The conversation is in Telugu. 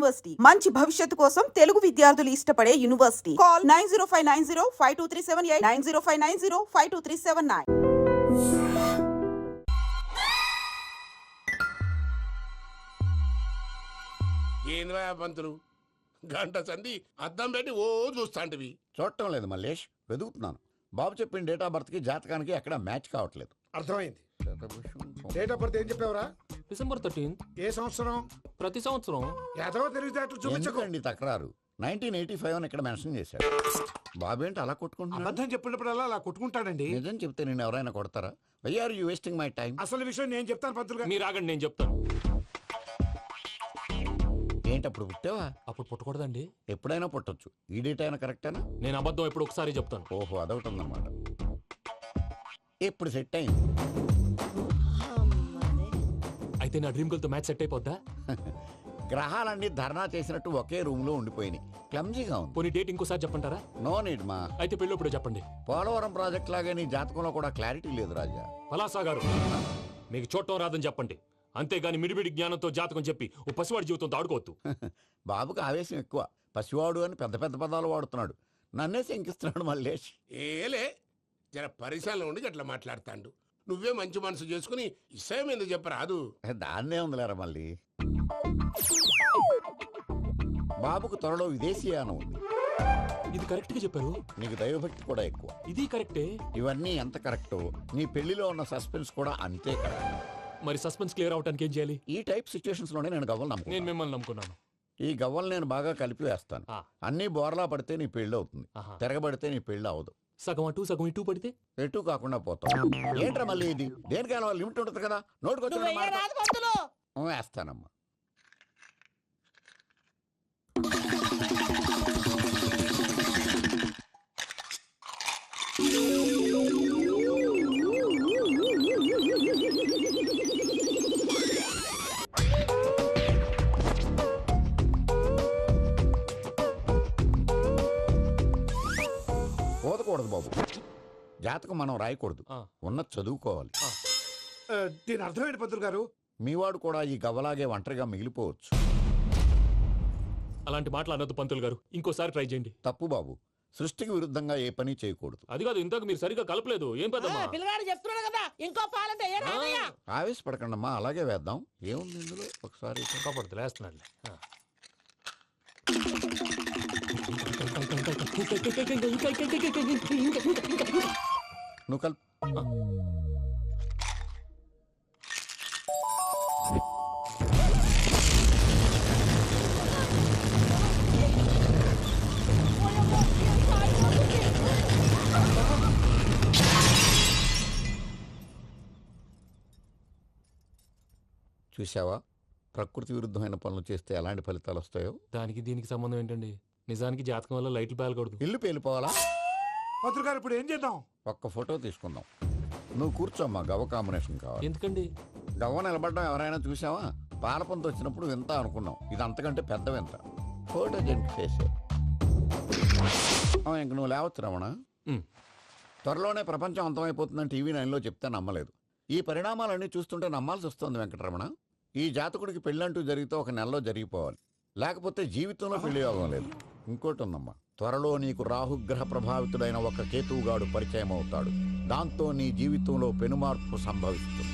యూనివర్సిటీ మంచి భవిష్యత్తు కోసం తెలుగు విద్యార్థులు ఇష్టపడే యూనివర్సిటీ. కాల్ 9059052378 9059052379. ఏంద్రా పంతులు గంట సంధి అద్దం పెట్టి ఓ చూస్తాంటివి. చూడటం లేదు మల్లేష్, వెతుకుతున్నాను. బాబు చెప్పిన డేట్ ఆఫ్ బర్త్ కి జాతకానికి ఎక్కడ మ్యాచ్ కావట్లేదు. అర్థమైంది. డేట్ ఆఫ్ బర్త్ ఏం చెప్పావురా? December 13th. ఏ సంవత్సరం? ప్రతి సంవత్సరం. ఎదవ తెలివితేటలు చూపించకండి. ఎందుకండి తక్రారు? 1985 అని ఇక్కడ మెన్షన్ చేశాడు. బాబు ఏంటి అలా కొట్టుకుంటున్నాడు? అబద్ధం చెప్పినప్పుడల్లా అలా కొట్టుకుంటాడండి. నిజం చెప్తే నేను ఎవరైనా కొడతారా? Why are you wasting my time? అసలు విషయం నేను చెప్తాను పంతులు గారు. మీరు ఆగండి, నేను చెప్తాను. ఏంటి అప్పుడు పుట్టావా? అప్పుడు పుట్టకూడదండి. ఎప్పుడైనా పుట్టొచ్చు. ఈ డేట్ అయినా కరెక్టేనా? నేను అబద్ధం ఎప్పుడు ఒకసారి చెప్తాను. ఓహో, అదొకటి ఉందన్నమాట. ఇప్పుడు సెట్ అయింది. అయితే నా డ్రీమ్ గర్ల్ తో మ్యాచ్ సెట్ అయిపోద్దా? గ్రహాలన్నీ ధర్నా చేసినట్టు ఒకే రూమ్ లో ఉండిపోయినాయి. క్లమ్జీగా ఉంది. పోనీ డేట్ ఇంకోసారి చెప్పంటారా? నో నీడ్ మా. అయితే పెళ్ళప్పుడు చెప్పండి. పోలవరం ప్రాజెక్ట్ లాగే నీ జాతకంలో కూడా క్లారిటీ లేదు రాజా. పలాసా గారు, మీకు చూడటం రాదని చెప్పండి. అంతేగాని మిడిమిడి జ్ఞానంతో జాతకం చెప్పి ఓ పసివాడి జీవితంతో ఆడుకోవద్దు. బాబుకి ఆవేశం ఎక్కువ. పసివాడు అని పెద్ద పెద్ద పదాలు వాడుతున్నాడు. నన్నే శంకిస్తున్నాడు మల్లేష్. ఏలే జర పరిశీలన ఉండి అట్లా మాట్లాడతాండు. నువ్వే మంచి మనసు చేసుకుని ఇష్టం ఎందుకు చెప్పరాదు? దాన్నే ఉందిలేరా మళ్ళీ. బాబుకు త్వరలో విదేశీయానం ఉంది. ఇది కరెక్ట్ గా చెప్పారు. నీకు దైవభక్తి కూడా ఎక్కువ. ఇది కరెక్టే. ఇవన్నీ ఎంత కరెక్టో నీ పెళ్లిలో ఉన్న సస్పెన్స్ కూడా అంతే కరెక్ట్. మరి సస్పెన్స్ క్లియర్ అవడానికి ఏం చేయాలి? ఈ టైప్ సిచ్యువేషన్స్ లోనే నేను గవ్వలు నేను నమ్ముకున్నాను. మిమ్మల్ని నమ్ముకున్నాను. ఈ గవ్వలు నేను బాగా కలిపి వేస్తాను. ఆ. అన్ని బోర్లా పడితే నీ పెళ్లి అవుతుంది. ఆహా. తిరగబడితే నీ పెళ్లి అవదు. సగం అటు సగం ఇటు పడితే ఎటు కాకుండా పోతాం. ఏంట్రా మళ్ళీ ఇది? దేనికైనా లిమిట్ ఉంటుంది కదా. నోటుకొచ్చి వేస్తానమ్మా. పోదకూడదు బాబు. జాతకం మనం రాయకూడదు. ఉన్నది చదువుకోవాలి. దీని అర్థమైంది పంతులు గారు. మీవాడు కూడా ఈ గవ్వలాగే ఒంటరిగా మిగిలిపోవచ్చు. అలాంటి మాటలు అనొద్దు పంతులు గారు. ఇంకోసారి ట్రై చేయండి. తప్పు బాబు. సృష్టికి విరుద్ధంగా ఏ పని చేయకూడదు. అది కాదు, ఇంతకు మీరు సరిగా కలపలేదు. ఏం పెద్దమ్మా? పిల్లగాడు చెప్తున్నాడు కదా, ఇంకో పాలంటే ఆవేశపడకండమ్మా, అలాగే వేద్దాం. ఏముంది ఇందులో? ఒకసారి కాపాడుతు లేస్తున్నాడు. నువ్వు కల్. చూసావా, ప్రకృతి విరుద్ధమైన పనులు చేస్తే ఎలాంటి ఫలితాలు వస్తాయో. దానికి దీనికి సంబంధం ఏంటండి? నిజానికి జాతకం వల్ల లైట్లు పేలకూడదు. ఇల్లు పేలిపోవాలా? పంతులు గారు ఇప్పుడు ఏం చేద్దాం? ఒక్క ఫోటో తీసుకుందాం. నువ్వు కూర్చోమ్మా, గవ్వ కాంబినేషన్ కావాలి. ఎందుకండి? గవ్వ నిలబడ్డం ఎవరైనా చూసావా? పాలపంత వచ్చినప్పుడు వింత అనుకున్నాం. ఇది అంతకంటే పెద్ద వింత. ఫోటో జంక్ చేసే ఇంక నువ్వు లేవచ్చు రమణ. త్వరలోనే ప్రపంచం అంతమైపోతుందని టీవీ 9లో చెప్తే నమ్మలేదు. ఈ పరిణామాలన్నీ చూస్తుంటే నమ్మాల్సి వస్తుంది వెంకటరమణ. ఈ జాతకుడికి పెళ్ళంటూ జరిగితే ఒక నెలలో జరిగిపోవాలి. లేకపోతే జీవితంలో పెళ్లి యోగం లేదు. ఇంకోటి ఉందమ్మా, త్వరలో నీకు రాహుగ్రహ ప్రభావితుడైన ఒక కేతువుగాడు పరిచయం అవుతాడు. దాంతో నీ జీవితంలో పెనుమార్పు సంభవిస్తుంది.